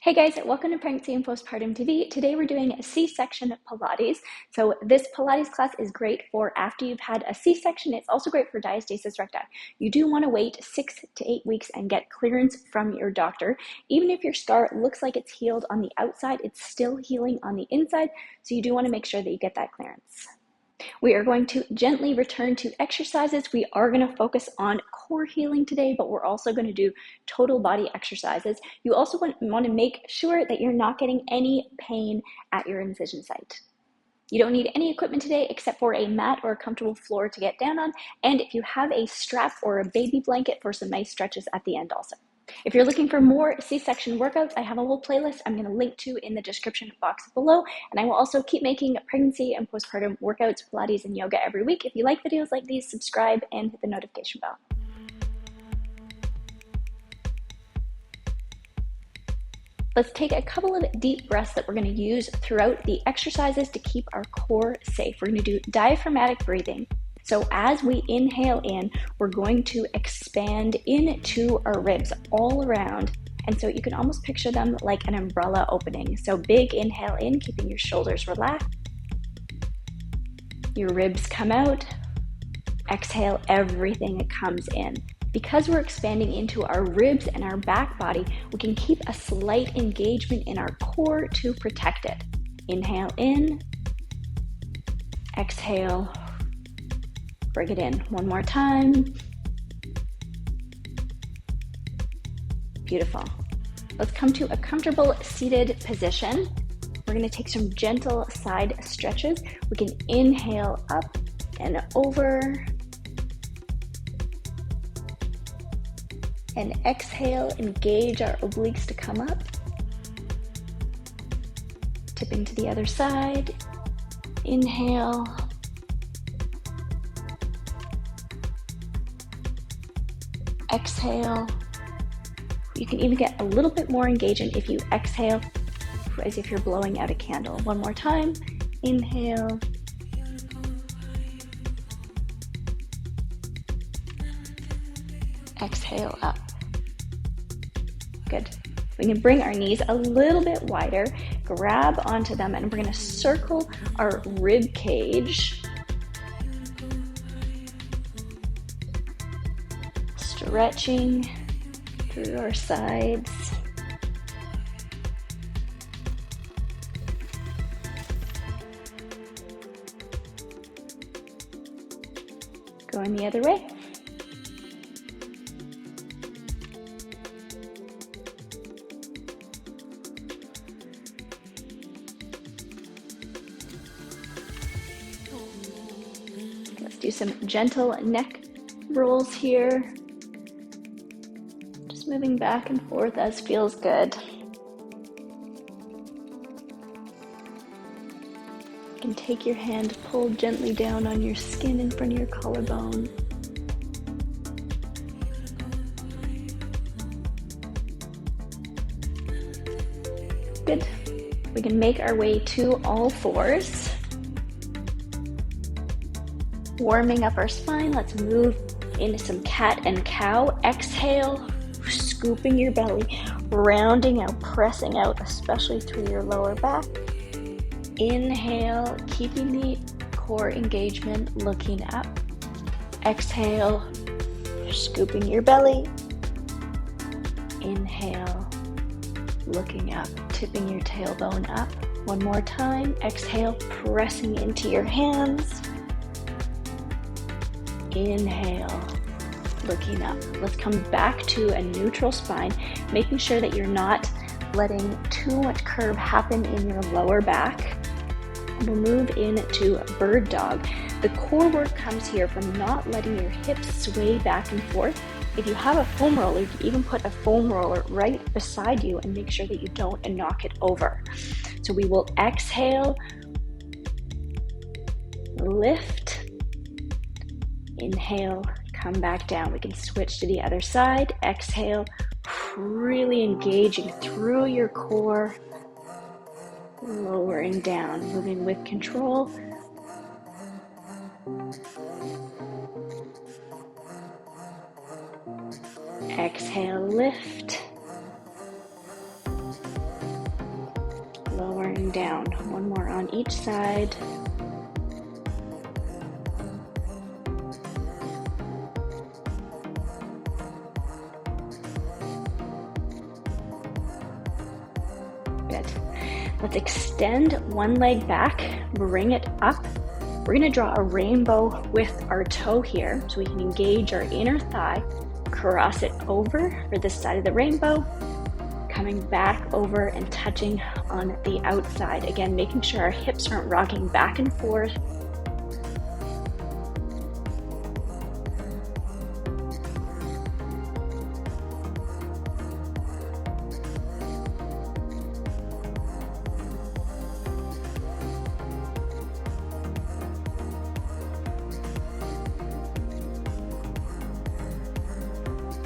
Hey guys, welcome to Pregnancy and Postpartum TV. Today we're doing a C-section Pilates. So this Pilates class is great for after you've had a C-section. It's also great for diastasis recti. You do want to wait 6 to 8 weeks and get clearance from your doctor. Even if your scar looks like it's healed on the outside, it's still healing on the inside. So you do want to make sure that you get that clearance. We are going to gently return to exercises. We are going to focus on core healing today, but we're also going to do total body exercises. You also want to make sure that you're not getting any pain at your incision site. You don't need any equipment today except for a mat or a comfortable floor to get down on, and if you have a strap or a baby blanket for some nice stretches at the end also. If you're looking for more C-section workouts, I have a whole playlist I'm going to link to in the description box below, and I will also keep making pregnancy and postpartum workouts, Pilates, and yoga every week. If you like videos like these, subscribe and hit the notification bell. Let's take a couple of deep breaths that we're going to use throughout the exercises to keep our core safe. We're going to do diaphragmatic breathing. So as we inhale in, we're going to expand into our ribs all around. And so you can almost picture them like an umbrella opening. So big inhale in, keeping your shoulders relaxed. Your ribs come out. Exhale, everything comes in. Because we're expanding into our ribs and our back body, we can keep a slight engagement in our core to protect it. Inhale in. Exhale. Bring it in one more time. Beautiful. Let's come to a comfortable seated position. We're going to take some gentle side stretches. We can inhale up and over. And exhale, engage our obliques to come up. Tipping to the other side. Inhale. Exhale. You can even get a little bit more engagement if you exhale as if you're blowing out a candle. One more time. Inhale. Exhale up. Good. We can bring our knees a little bit wider, grab onto them, and we're going to circle our rib cage. Stretching through our sides. Going the other way. Let's do some gentle neck rolls here. Just moving back and forth as feels good. You can take your hand, pull gently down on your skin in front of your collarbone. Good. We can make our way to all fours. Warming up our spine, let's move into some cat and cow. Exhale, scooping your belly, rounding out, pressing out, especially through your lower back. Inhale, keeping the core engagement, looking up. Exhale, scooping your belly. Inhale, looking up, tipping your tailbone up. One more time. Exhale, pressing into your hands. Inhale, looking up. Let's come back to a neutral spine, making sure that you're not letting too much curve happen in your lower back. We'll move into bird dog. The core work comes here from not letting your hips sway back and forth. If you have a foam roller, you can even put a foam roller right beside you and make sure that you don't knock it over. So we will exhale, lift, inhale, come back down. We can switch to the other side. Exhale, really engaging through your core, lowering down, moving with control. Exhale, lift. lowering down. One more on each side. Good. Let's extend one leg back, bring it up. We're gonna draw a rainbow with our toe here so we can engage our inner thigh, cross it over for this side of the rainbow, coming back over and touching on the outside. Again, making sure our hips aren't rocking back and forth.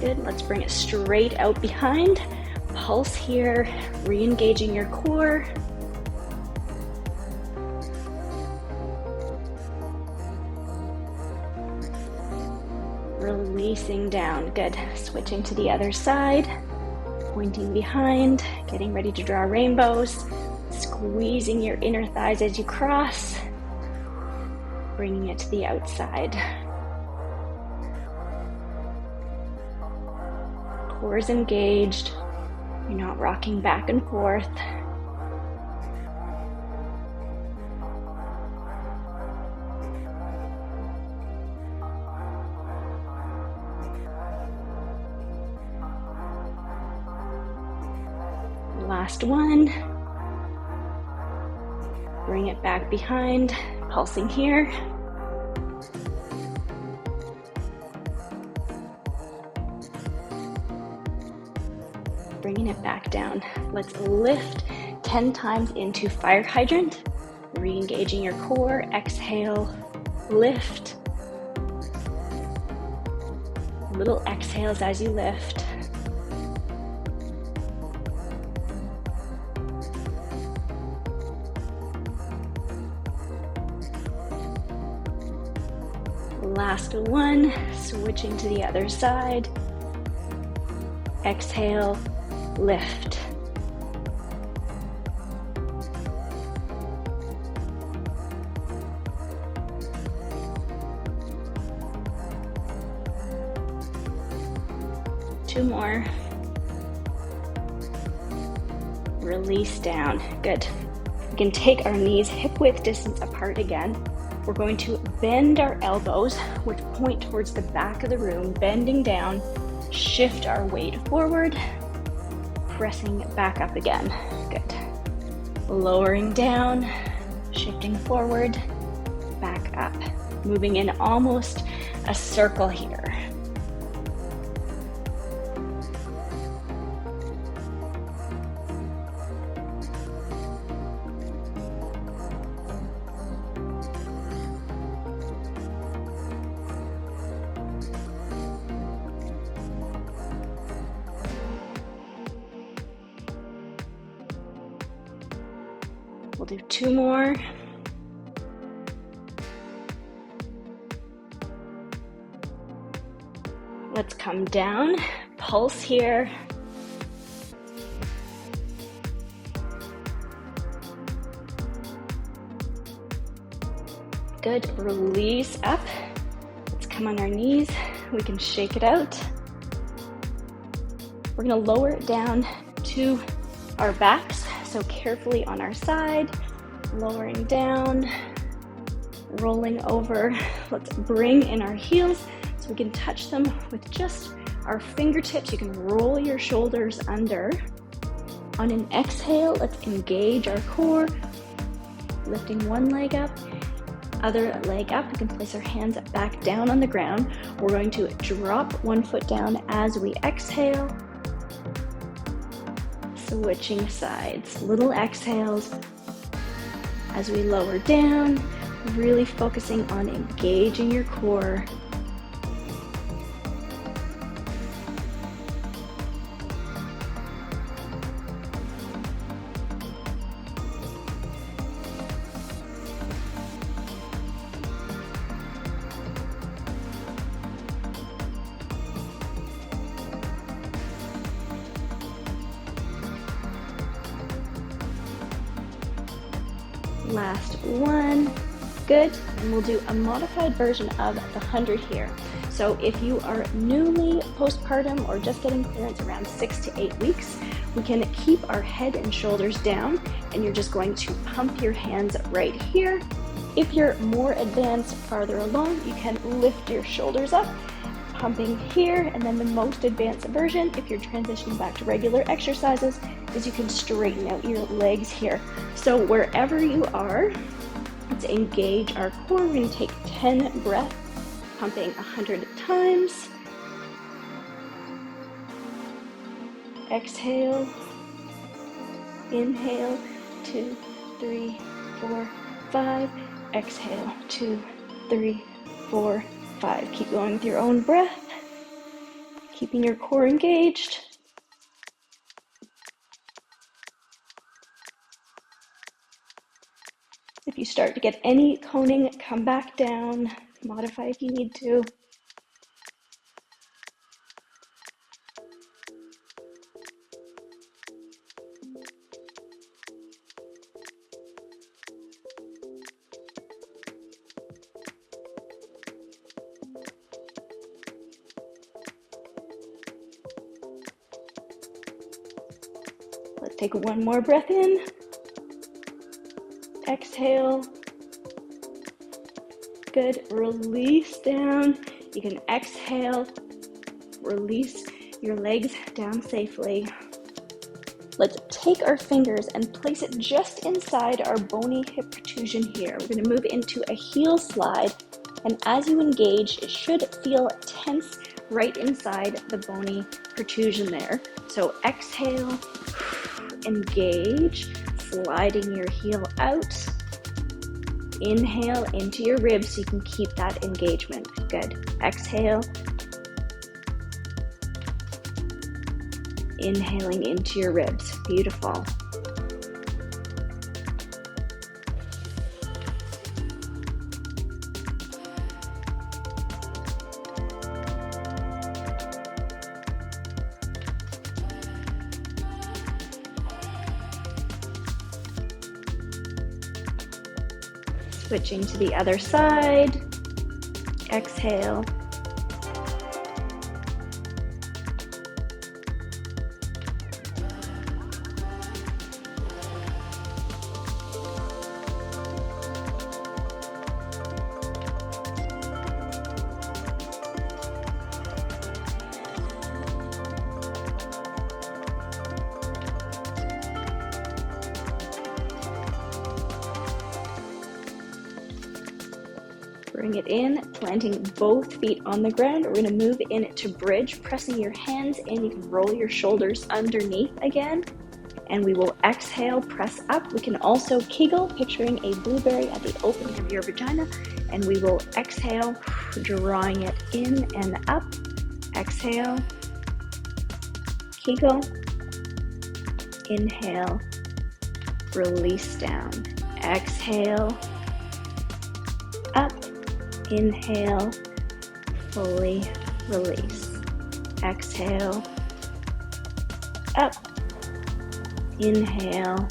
Good, let's bring it straight out behind. Pulse here, re-engaging your core. Releasing down, good. Switching to the other side, pointing behind, getting ready to draw rainbows. Squeezing your inner thighs as you cross, bringing it to the outside. Core is engaged. You're not rocking back and forth. Last one. Bring it back behind, pulsing here. Bringing it back down. Let's lift 10 times into fire hydrant. Re-engaging your core. Exhale, lift. Little exhales as you lift. Last one, switching to the other side. Exhale, lift. Two more. Release down. Good. We can take our knees hip width distance apart again. We're going to bend our elbows, which point towards the back of the room, bending down, shift our weight forward, pressing back up again. Good. Lowering down, shifting forward, back up. Moving in almost a circle here. We'll do two more. Let's come down, pulse here. Good, release up. Let's come on our knees. We can shake it out. We're gonna lower it down to our backs. So carefully on our side, lowering down, rolling over. Let's bring in our heels so we can touch them with just our fingertips. You can roll your shoulders under. On an exhale, let's engage our core, lifting one leg up, other leg up. We can place our hands back down on the ground. We're going to drop one foot down as we exhale. Switching sides, little exhales as we lower down, really focusing on engaging your core. Last one. Good. And we'll do a modified version of the 100 here. So if you are newly postpartum or just getting clearance around 6 to 8 weeks, we can keep our head and shoulders down, and you're just going to pump your hands right here. If you're more advanced, farther along, you can lift your shoulders up, pumping here. And then the most advanced version, if you're transitioning back to regular exercises, is you can straighten out your legs here. So wherever you are, let's engage our core. We're going to take 10 breaths, pumping 100 times. Exhale. Inhale. 2, 3, 4, 5. Exhale. 2, 3, 4, 5. Keep going with your own breath, keeping your core engaged. If you start to get any coning, come back down, modify if you need to. Let's take one more breath in. Exhale. Good. Release down. You can exhale. Release your legs down safely. Let's take our fingers and place it just inside our bony hip protrusion here. We're going to move into a heel slide, and as you engage, it should feel tense right inside the bony protrusion there. So exhale, engage, sliding your heel out. Inhale into your ribs so you can keep that engagement. Good. Exhale. Inhaling into your ribs. Beautiful. Switching to the other side. Exhale. Bring it in, planting both feet on the ground. We're going to move in to bridge, pressing your hands in. You can roll your shoulders underneath again. And we will exhale, press up. We can also Kegel, picturing a blueberry at the opening of your vagina. And we will exhale, drawing it in and up. Exhale, Kegel. Inhale, release down. Exhale, up. Inhale, fully release. Exhale, up. Inhale,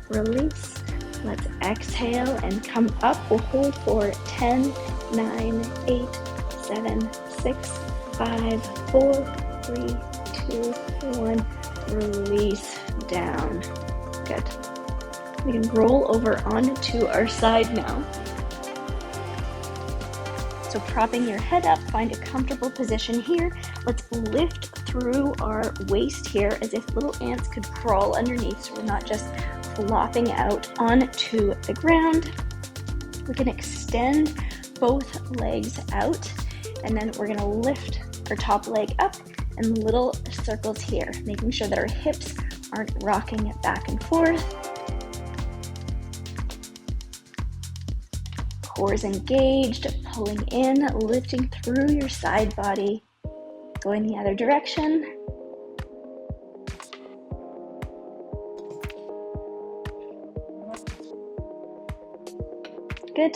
release. Let's exhale and come up. We'll hold for 10, 9, 8, 7, 6, 5, 4, 3, 2, 1. Release down. Good. We can roll over onto our side now. So propping your head up, find a comfortable position here. Let's lift through our waist here as if little ants could crawl underneath, so we're not just flopping out onto the ground. We can extend both legs out, and then we're going to lift our top leg up and little circles here, making sure that our hips aren't rocking back and forth. Core is engaged, pulling in, lifting through your side body, going the other direction. Good.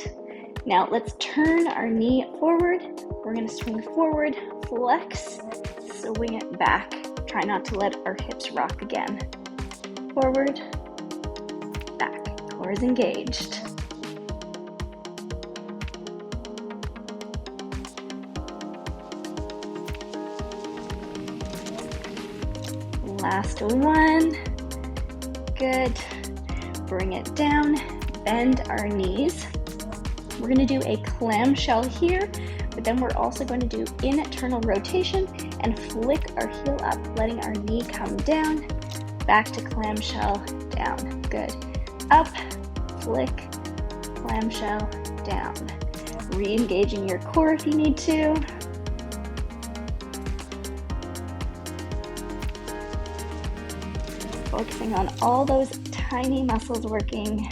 Now let's turn our knee forward. We're going to swing forward, flex, swing it back. Try not to let our hips rock again. Forward, back. Core core is engaged. Last one. Good. Bring it down, bend our knees. We're going to do a clamshell here, but then we're also going to do internal rotation and flick our heel up, letting our knee come down, back to clamshell, down. Good. Up, flick, clamshell, down. Re-engaging your core if you need to. Focusing on all those tiny muscles working.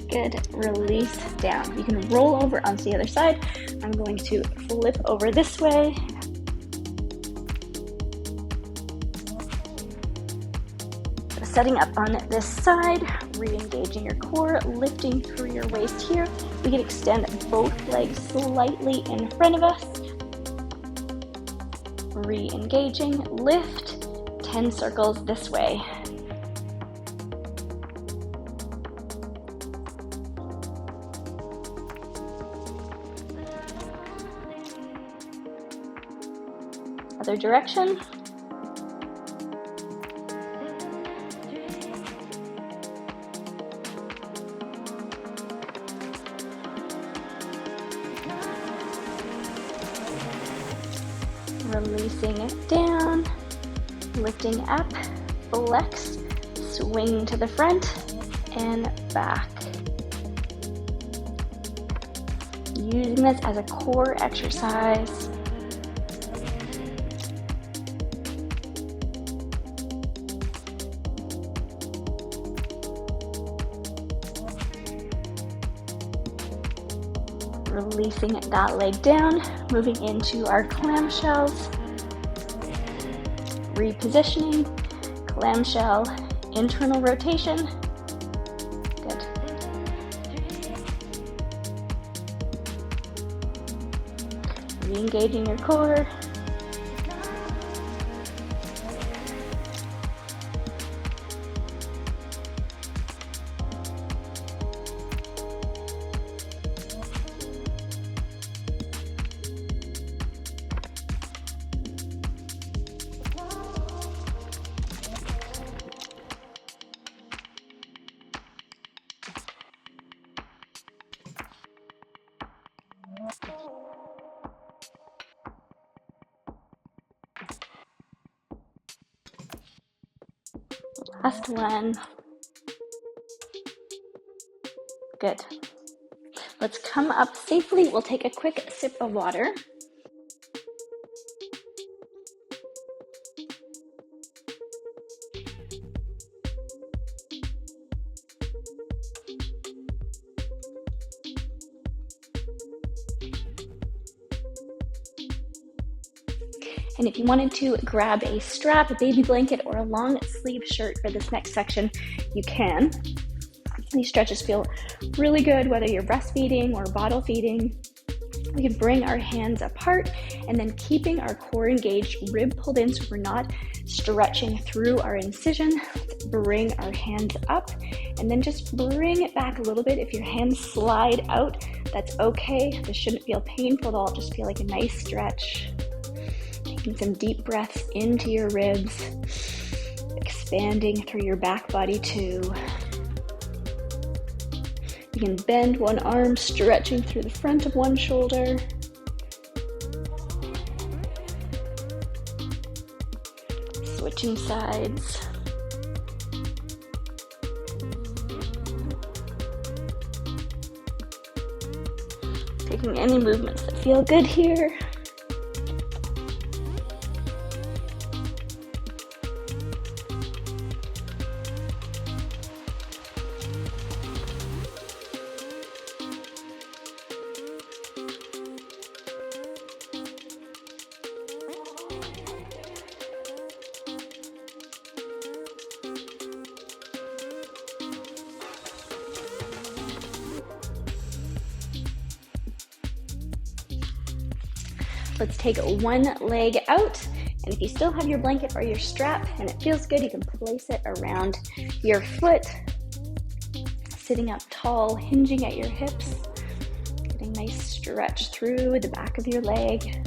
Good, release down. You can roll over onto the other side. I'm going to flip over this way. Setting up on this side, re-engaging your core, lifting through your waist here. We can extend both legs slightly in front of us. Re-engaging, lift, 10 circles this way. Other direction. Releasing it down, lifting up, flex, swing to the front and back. Using this as a core exercise. Releasing that leg down, moving into our clamshells, repositioning, clamshell, internal rotation. Good. Re-engaging your core. Last one. Good. Let's come up safely. We'll take a quick sip of water. And if you wanted to grab a strap, a baby blanket, or a long sleeve shirt for this next section, you can. These stretches feel really good, whether you're breastfeeding or bottle feeding. We can bring our hands apart and then keeping our core engaged, rib pulled in so we're not stretching through our incision. Let's bring our hands up and then just bring it back a little bit. If your hands slide out, that's okay. This shouldn't feel painful at all. Just feel like a nice stretch. Taking some deep breaths into your ribs, expanding through your back body too. You can bend one arm, stretching through the front of one shoulder. Switching sides. Taking any movements that feel good here. Let's take one leg out, and if you still have your blanket or your strap and it feels good, you can place it around your foot, sitting up tall, hinging at your hips, getting a nice stretch through the back of your leg.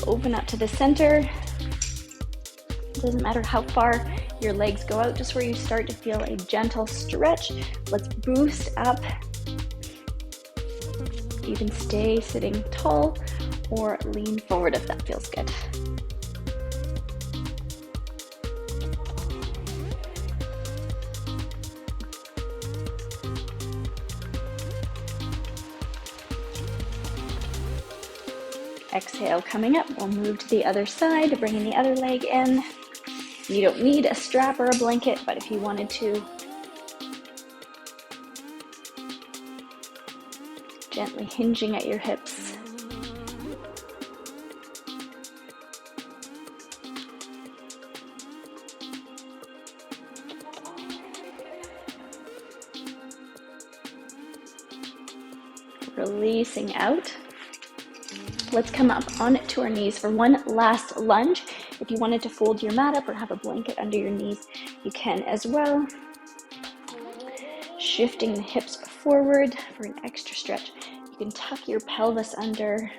Open up to the center. It doesn't matter how far your legs go out, just where you start to feel a gentle stretch. Let's boost up. You can stay sitting tall or lean forward if that feels good. Exhale, coming up, we'll move to the other side, bringing the other leg in. You don't need a strap or a blanket, but if you wanted to, gently hinging at your hips. Releasing out. Let's come up onto our knees for one last lunge. If you wanted to fold your mat up or have a blanket under your knees, you can as well. Shifting the hips forward for an extra stretch. You can tuck your pelvis under.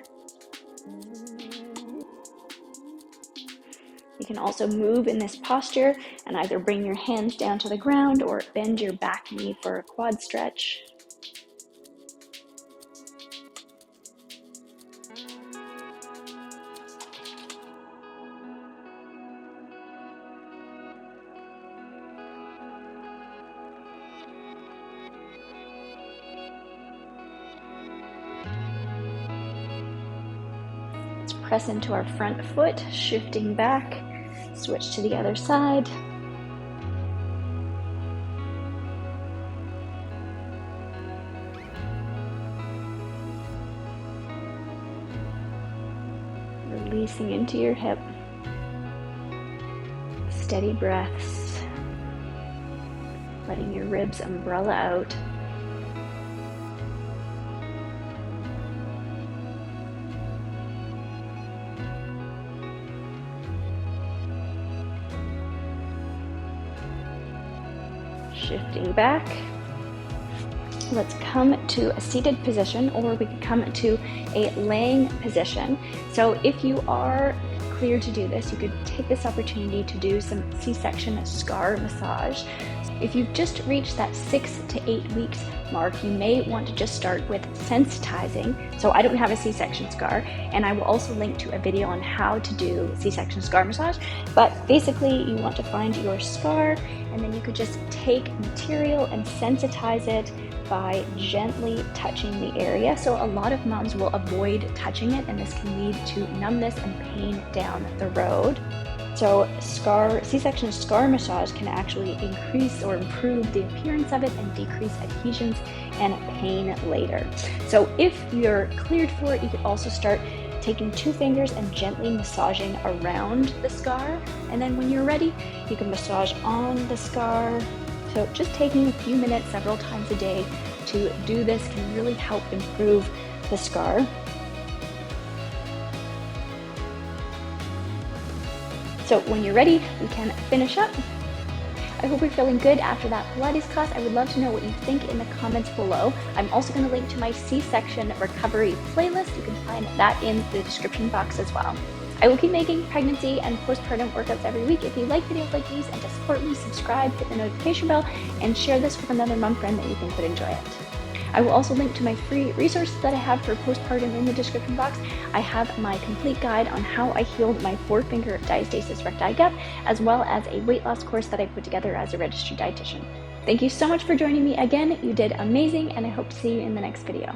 You can also move in this posture and either bring your hands down to the ground or bend your back knee for a quad stretch. Press into our front foot, shifting back, switch to the other side. Releasing into your hip. Steady breaths, letting your ribs umbrella out. Shifting back. Let's come to a seated position, or we could come to a laying position. So if you are clear to do this, you could take this opportunity to do some C-section scar massage. If you've just reached that 6 to 8 weeks mark, you may want to just start with sensitizing. So I don't have a C-section scar, and I will also link to a video on how to do C-section scar massage. But basically, you want to find your scar, and then you could just take material and sensitize it by gently touching the area. So a lot of moms will avoid touching it, and this can lead to numbness and pain down the road. So C-section scar massage can actually increase or improve the appearance of it and decrease adhesions and pain later. So if you're cleared for it, you could also start taking 2 fingers and gently massaging around the scar. And then when you're ready, you can massage on the scar. So just taking a few minutes several times a day to do this can really help improve the scar. So when you're ready, we can finish up. I hope you're feeling good after that Pilates class. I would love to know what you think in the comments below. I'm also going to link to my C-section recovery playlist. You can find that in the description box as well. I will keep making pregnancy and postpartum workouts every week. If you like videos like these and to support me, subscribe, hit the notification bell, and share this with another mom friend that you think would enjoy it. I will also link to my free resources that I have for postpartum in the description box. I have my complete guide on how I healed my 4-finger diastasis recti gap, as well as a weight loss course that I put together as a registered dietitian. Thank you so much for joining me again. You did amazing, and I hope to see you in the next video.